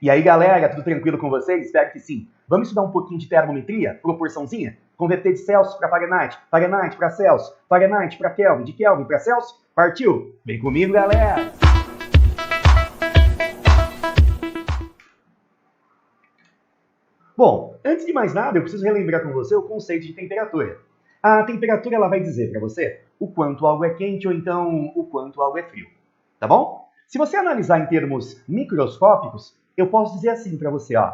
E aí, galera, tudo tranquilo com vocês? Espero que sim. Vamos estudar um pouquinho de termometria, proporçãozinha? Converter de Celsius para Fahrenheit, Fahrenheit para Celsius, Fahrenheit para Kelvin, de Kelvin para Celsius? Partiu? Vem comigo, galera! Bom, antes de mais nada, eu preciso relembrar com você o conceito de temperatura. A temperatura ela vai dizer para você o quanto algo é quente ou então o quanto algo é frio. Tá bom? Se você analisar em termos microscópicos, eu posso dizer assim para você, ó.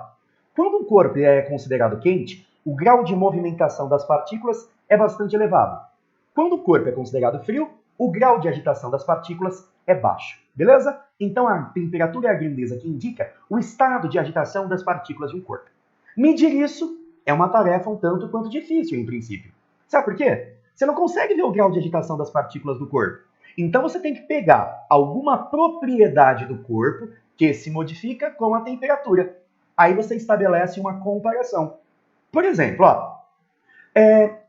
Quando um corpo é considerado quente, o grau de movimentação das partículas é bastante elevado. Quando o corpo é considerado frio, o grau de agitação das partículas é baixo. Beleza? Então a temperatura é a grandeza que indica o estado de agitação das partículas de um corpo. Medir isso é uma tarefa um tanto quanto difícil, em princípio. Sabe por quê? Você não consegue ver o grau de agitação das partículas do corpo. Então você tem que pegar alguma propriedade do corpo que se modifica com a temperatura. Aí você estabelece uma comparação. Por exemplo, ó,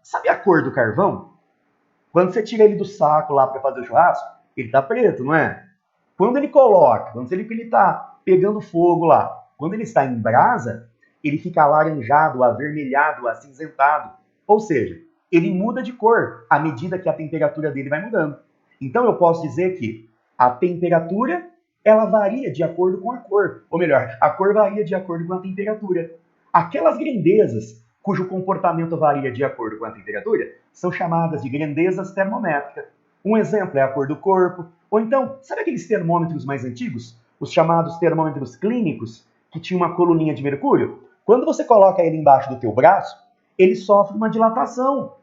sabe a cor do carvão? Quando você tira ele do saco lá para fazer o churrasco, ele tá preto, não é? Quando ele coloca, quando ele está pegando fogo lá, quando ele está em brasa, ele fica alaranjado, avermelhado, acinzentado. Ou seja, ele muda de cor à medida que a temperatura dele vai mudando. Então eu posso dizer que a temperatura ela varia de acordo com a cor. Ou melhor, a cor varia de acordo com a temperatura. Aquelas grandezas cujo comportamento varia de acordo com a temperatura são chamadas de grandezas termométricas. Um exemplo é a cor do corpo. Ou então, sabe aqueles termômetros mais antigos? Os chamados termômetros clínicos, que tinham uma coluninha de mercúrio? Quando você coloca ele embaixo do teu braço, ele sofre uma dilatação.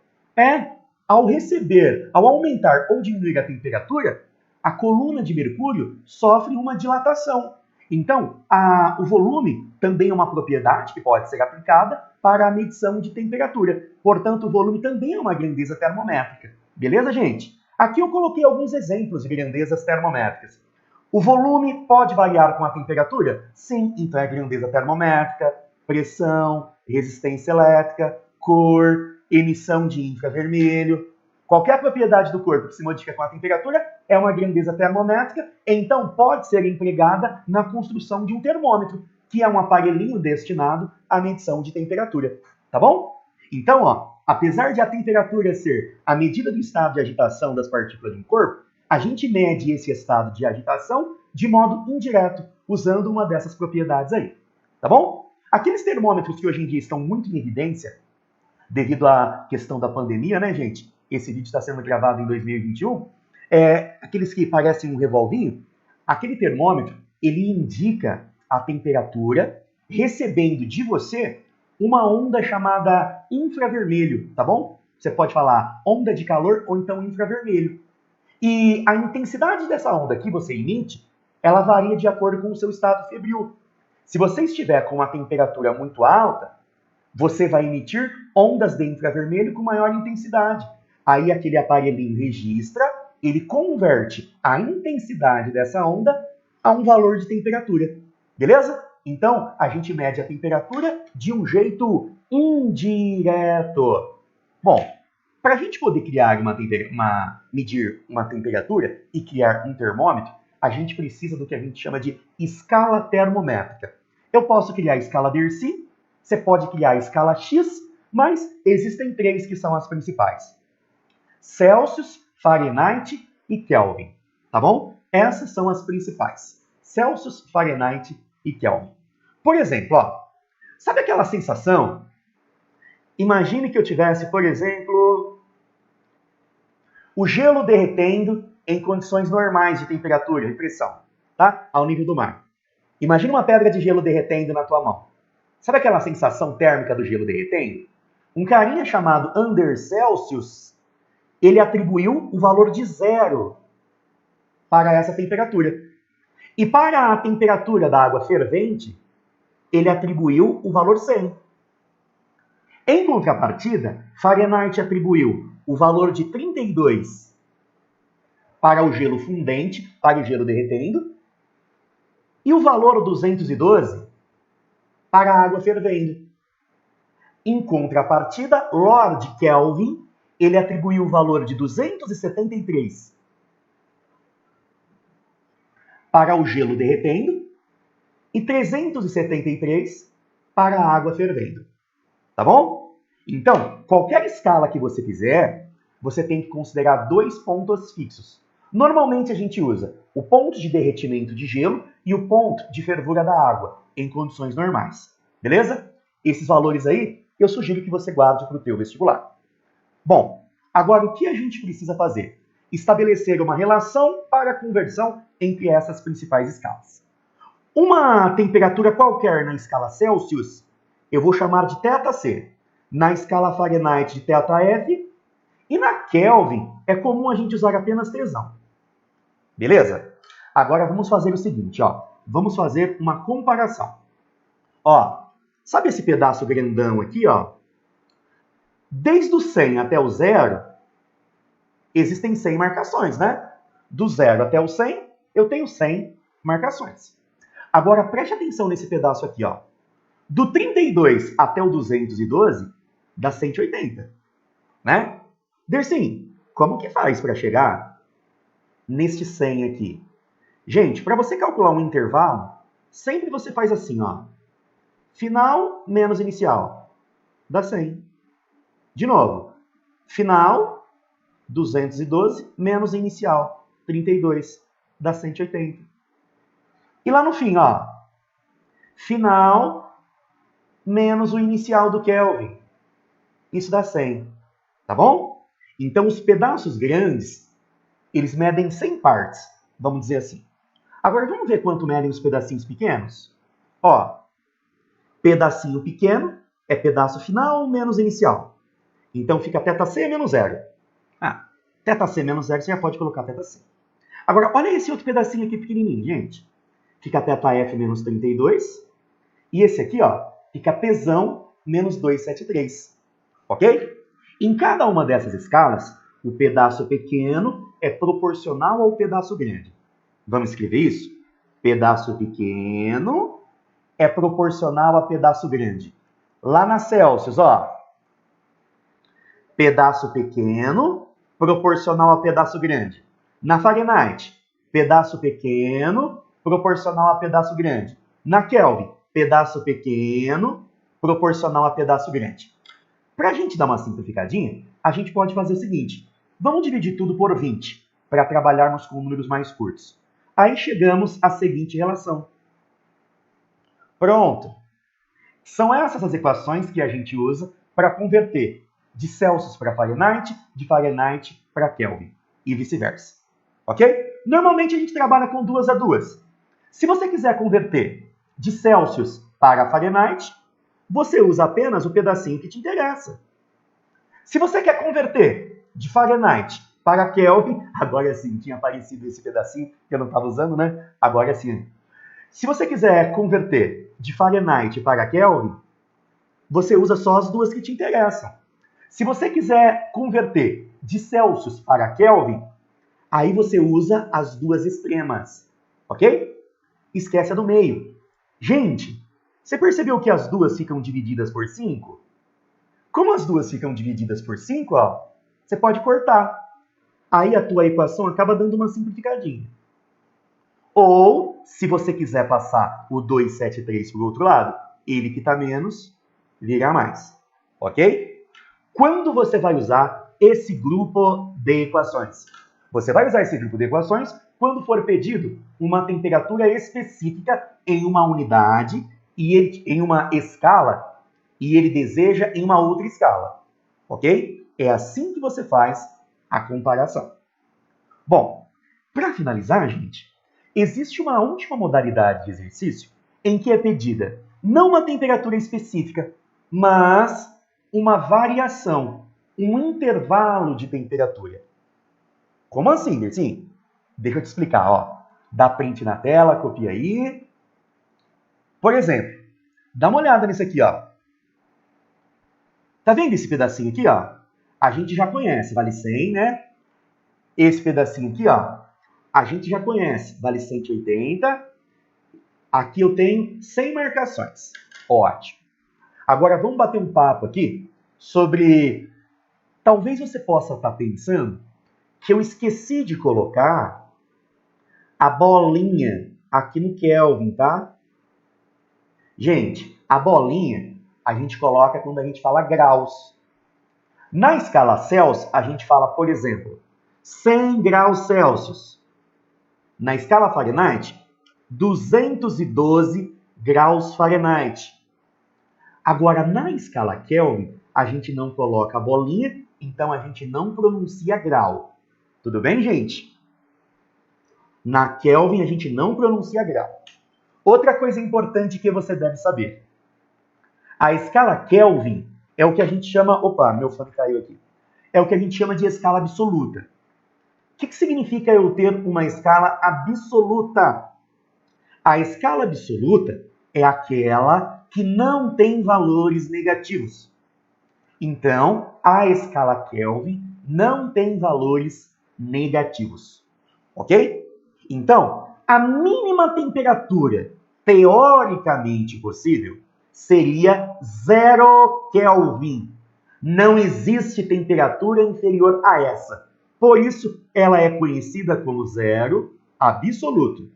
Ao receber, ao aumentar ou diminuir a temperatura, a coluna de mercúrio sofre uma dilatação. Então, o volume também é uma propriedade que pode ser aplicada para a medição de temperatura. Portanto, o volume também é uma grandeza termométrica. Beleza, gente? Aqui eu coloquei alguns exemplos de grandezas termométricas. O volume pode variar com a temperatura? Sim, então é grandeza termométrica, pressão, resistência elétrica, cor, emissão de infravermelho. Qualquer propriedade do corpo que se modifica com a temperatura é uma grandeza termométrica, então pode ser empregada na construção de um termômetro, que é um aparelhinho destinado à medição de temperatura. Tá bom? Então, ó, apesar de a temperatura ser a medida do estado de agitação das partículas de um corpo, a gente mede esse estado de agitação de modo indireto, usando uma dessas propriedades aí. Tá bom? Aqueles termômetros que hoje em dia estão muito em evidência, devido à questão da pandemia, né, gente? Esse vídeo está sendo gravado em 2021. Aqueles que parecem um revolvinho, aquele termômetro, ele indica a temperatura recebendo de você uma onda chamada infravermelho, tá bom? Você pode falar onda de calor ou então infravermelho. E a intensidade dessa onda que você emite, ela varia de acordo com o seu estado febril. Se você estiver com uma temperatura muito alta, você vai emitir ondas de infravermelho com maior intensidade. Aí aquele aparelhinho registra, ele converte a intensidade dessa onda a um valor de temperatura. Beleza? Então, a gente mede a temperatura de um jeito indireto. Bom, para a gente poder criar medir uma temperatura e criar um termômetro, a gente precisa do que a gente chama de escala termométrica. Eu posso criar a escala Darcy, você pode criar a escala X, mas existem três que são as principais: Celsius, Fahrenheit e Kelvin. Tá bom? Essas são as principais: Celsius, Fahrenheit e Kelvin. Por exemplo, ó, sabe aquela sensação? Imagine que eu tivesse, por exemplo, o gelo derretendo em condições normais de temperatura e pressão, tá? Ao nível do mar. Imagine uma pedra de gelo derretendo na tua mão. Sabe aquela sensação térmica do gelo derretendo? Um carinha chamado Anders Celsius, ele atribuiu o valor de 0 para essa temperatura. E para a temperatura da água fervente, ele atribuiu o valor 100. Em contrapartida, Fahrenheit atribuiu o valor de 32 para o gelo fundente, para o gelo derretendo, e o valor 212 para a água fervendo. Em contrapartida, Lord Kelvin, ele atribuiu o valor de 273 para o gelo derretendo e 373 para a água fervendo. Tá bom? Então, qualquer escala que você fizer, você tem que considerar 2 pontos fixos. Normalmente a gente usa o ponto de derretimento de gelo e o ponto de fervura da água, em condições normais. Beleza? Esses valores aí, eu sugiro que você guarde para o teu vestibular. Bom, agora o que a gente precisa fazer? Estabelecer uma relação para a conversão entre essas principais escalas. Uma temperatura qualquer na escala Celsius, eu vou chamar de θC. Na escala Fahrenheit, de θF. E na Kelvin, é comum a gente usar apenas tesão. Beleza? Agora vamos fazer o seguinte, ó. Vamos fazer uma comparação. Ó, sabe esse pedaço grandão aqui, ó? Desde o 100 até o 0, existem 100 marcações, né? Do 0 até o 100, eu tenho 100 marcações. Agora, preste atenção nesse pedaço aqui, ó. Do 32 até o 212, dá 180, né? Dersim, como que faz para chegar neste 100 aqui? Gente, para você calcular um intervalo, sempre você faz assim, ó. Final menos inicial, dá 100. De novo, final, 212, menos inicial, 32, dá 180. E lá no fim, ó, final menos o inicial do Kelvin. Isso dá 100, tá bom? Então, os pedaços grandes, eles medem 100 partes, vamos dizer assim. Agora, vamos ver quanto medem os pedacinhos pequenos? Ó, pedacinho pequeno é pedaço final menos inicial. Então, fica θC menos 0. θC menos 0, você já pode colocar θC. Agora, olha esse outro pedacinho aqui pequenininho, gente. Fica θF menos 32. E esse aqui, ó, fica Pzão menos 273. Ok? Em cada uma dessas escalas, o pedaço pequeno é proporcional ao pedaço grande. Vamos escrever isso? Pedaço pequeno é proporcional a pedaço grande. Lá na Celsius, ó. Pedaço pequeno proporcional a pedaço grande. Na Fahrenheit, pedaço pequeno proporcional a pedaço grande. Na Kelvin, pedaço pequeno proporcional a pedaço grande. Para a gente dar uma simplificadinha, a gente pode fazer o seguinte. Vamos dividir tudo por 20, para trabalharmos com números mais curtos. Aí chegamos à seguinte relação. Pronto. São essas as equações que a gente usa para converter de Celsius para Fahrenheit, de Fahrenheit para Kelvin e vice-versa. Ok? Normalmente a gente trabalha com 2 a 2. Se você quiser converter de Celsius para Fahrenheit, você usa apenas o pedacinho que te interessa. Se você quer converter de Fahrenheit para Kelvin, agora sim, tinha aparecido esse pedacinho que eu não estava usando, né? Agora sim. Se você quiser converter de Fahrenheit para Kelvin, você usa só as duas que te interessam. Se você quiser converter de Celsius para Kelvin, aí você usa as duas extremas, ok? Esquece a do meio. Gente, você percebeu que as duas ficam divididas por 5? Como as duas ficam divididas por 5, ó, você pode cortar. Aí a tua equação acaba dando uma simplificadinha. Ou, se você quiser passar o 273 para o outro lado, ele que está menos, vira mais. Ok? Quando você vai usar esse grupo de equações? Você vai usar esse grupo de equações quando for pedido uma temperatura específica em uma unidade e em uma escala e ele deseja em uma outra escala. Ok? É assim que você faz a comparação. Bom, para finalizar, gente, existe uma última modalidade de exercício em que é pedida não uma temperatura específica, mas uma variação, um intervalo de temperatura. Como assim, Dersim? Deixa eu te explicar, ó. Dá print na tela, copia aí. Por exemplo, dá uma olhada nisso aqui, ó. Tá vendo esse pedacinho aqui, ó? A gente já conhece, vale 100, né? Esse pedacinho aqui, ó, a gente já conhece, vale 180. Aqui eu tenho 100 marcações. Ótimo. Agora vamos bater um papo aqui sobre... Talvez você possa estar pensando que eu esqueci de colocar a bolinha aqui no Kelvin, tá? Gente, a bolinha a gente coloca quando a gente fala graus. Na escala Celsius, a gente fala, por exemplo, 100 graus Celsius. Na escala Fahrenheit, 212 graus Fahrenheit. Agora, na escala Kelvin, a gente não coloca a bolinha, então a gente não pronuncia grau. Tudo bem, gente? Na Kelvin, a gente não pronuncia grau. Outra coisa importante que você deve saber. A escala Kelvin é o que a gente chama... Opa, meu fone caiu aqui. É o que a gente chama de escala absoluta. O que significa eu ter uma escala absoluta? A escala absoluta é aquela que não tem valores negativos. Então, a escala Kelvin não tem valores negativos. Ok? Então, a mínima temperatura teoricamente possível seria 0 Kelvin. Não existe temperatura inferior a essa. Por isso, ela é conhecida como zero absoluto.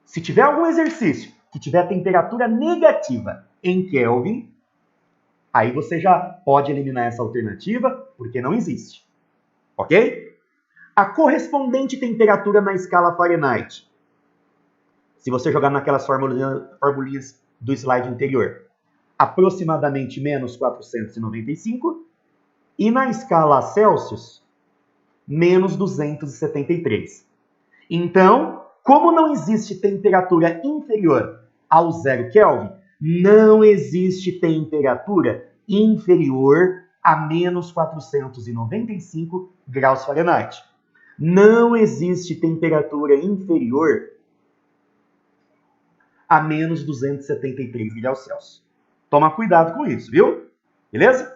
Se tiver algum exercício que tiver temperatura negativa em Kelvin, aí você já pode eliminar essa alternativa, porque não existe. Ok? A correspondente temperatura na escala Fahrenheit. Se você jogar naquelas formulinhas do slide anterior, aproximadamente menos 495. E na escala Celsius, menos 273. Então, como não existe temperatura inferior ao 0 Kelvin, não existe temperatura inferior a menos 495 graus Fahrenheit. Não existe temperatura inferior a menos 273 graus Celsius. Toma cuidado com isso, viu? Beleza?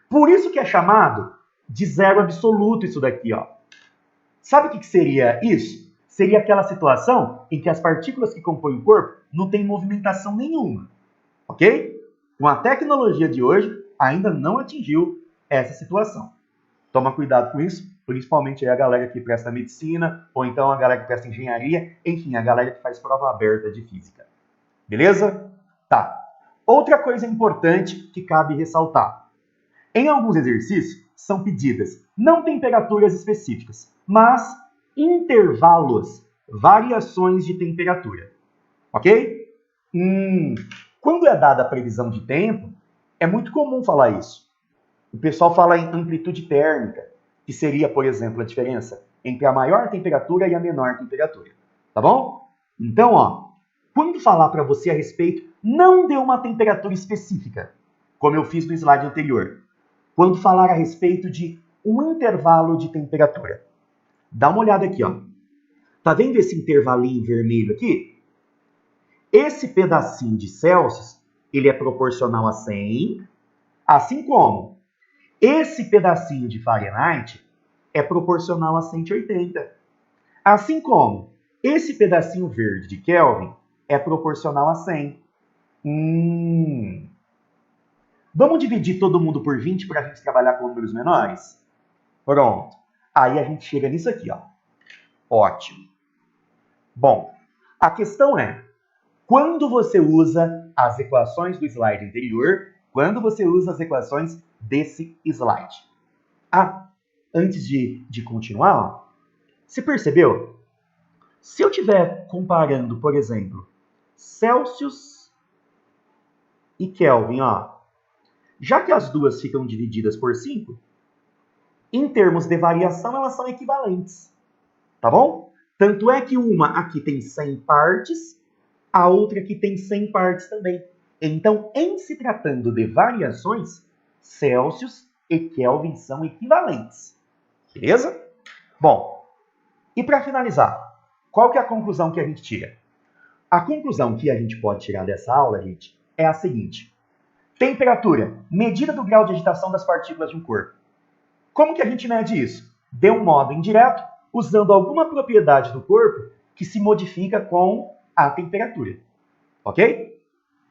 Por isso que é chamado de zero absoluto isso daqui, ó. Sabe o que seria isso? Seria aquela situação em que as partículas que compõem o corpo não têm movimentação nenhuma. Ok? Com a tecnologia de hoje, ainda não atingiu essa situação. Toma cuidado com isso, principalmente a galera que presta medicina, ou então a galera que presta engenharia, enfim, a galera que faz prova aberta de física. Beleza? Tá. Outra coisa importante que cabe ressaltar. Em alguns exercícios, são pedidas não temperaturas específicas, mas intervalos, variações de temperatura. Ok? Quando é dada a previsão de tempo, é muito comum falar isso. O pessoal fala em amplitude térmica, que seria, por exemplo, a diferença entre a maior temperatura e a menor temperatura. Tá bom? Então, ó, quando falar para você a respeito, não dê uma temperatura específica, como eu fiz no slide anterior. Quando falar a respeito de um intervalo de temperatura. Dá uma olhada aqui, ó. Tá vendo esse intervalinho vermelho aqui? Esse pedacinho de Celsius, ele é proporcional a 100, assim como esse pedacinho de Fahrenheit é proporcional a 180. Assim como esse pedacinho verde de Kelvin é proporcional a 100. Vamos dividir todo mundo por 20 para a gente trabalhar com números menores? Pronto. Aí a gente chega nisso aqui, ó. Ótimo. Bom, a questão é, quando você usa as equações do slide anterior, quando você usa as equações desse slide? Antes de continuar, ó, você percebeu? Se eu estiver comparando, por exemplo, Celsius e Kelvin, ó, já que as duas ficam divididas por 5, em termos de variação, elas são equivalentes. Tá bom? Tanto é que uma aqui tem 100 partes, a outra aqui tem 100 partes também. Então, em se tratando de variações, Celsius e Kelvin são equivalentes. Beleza? Bom, e para finalizar, qual que é a conclusão que a gente tira? A conclusão que a gente pode tirar dessa aula, gente, é a seguinte. Temperatura, medida do grau de agitação das partículas de um corpo. Como que a gente mede isso? De um modo indireto, usando alguma propriedade do corpo que se modifica com a temperatura. Ok?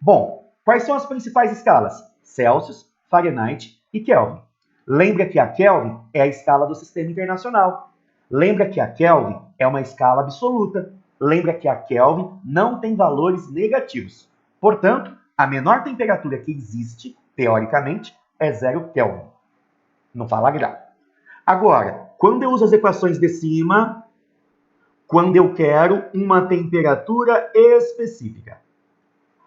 Bom, quais são as principais escalas? Celsius, Fahrenheit e Kelvin. Lembra que a Kelvin é a escala do Sistema Internacional. Lembra que a Kelvin é uma escala absoluta. Lembra que a Kelvin não tem valores negativos. Portanto, a menor temperatura que existe, teoricamente, é 0 Kelvin. Não fala grau. Agora, quando eu uso as equações de cima, quando eu quero uma temperatura específica.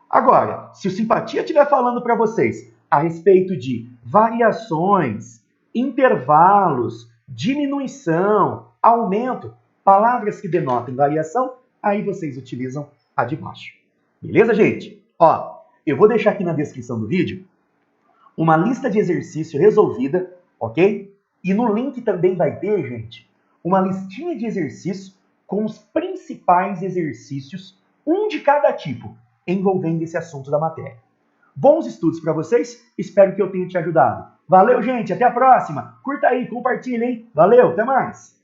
Agora, se o Simpatia estiver falando para vocês a respeito de variações, intervalos, diminuição, aumento, palavras que denotem variação, aí vocês utilizam a de baixo. Beleza, gente? Ó, eu vou deixar aqui na descrição do vídeo uma lista de exercício resolvida, ok? E no link também vai ter, gente, uma listinha de exercícios com os principais exercícios, um de cada tipo, envolvendo esse assunto da matéria. Bons estudos para vocês, espero que eu tenha te ajudado. Valeu, gente, até a próxima. Curta aí, compartilha, hein? Valeu, até mais.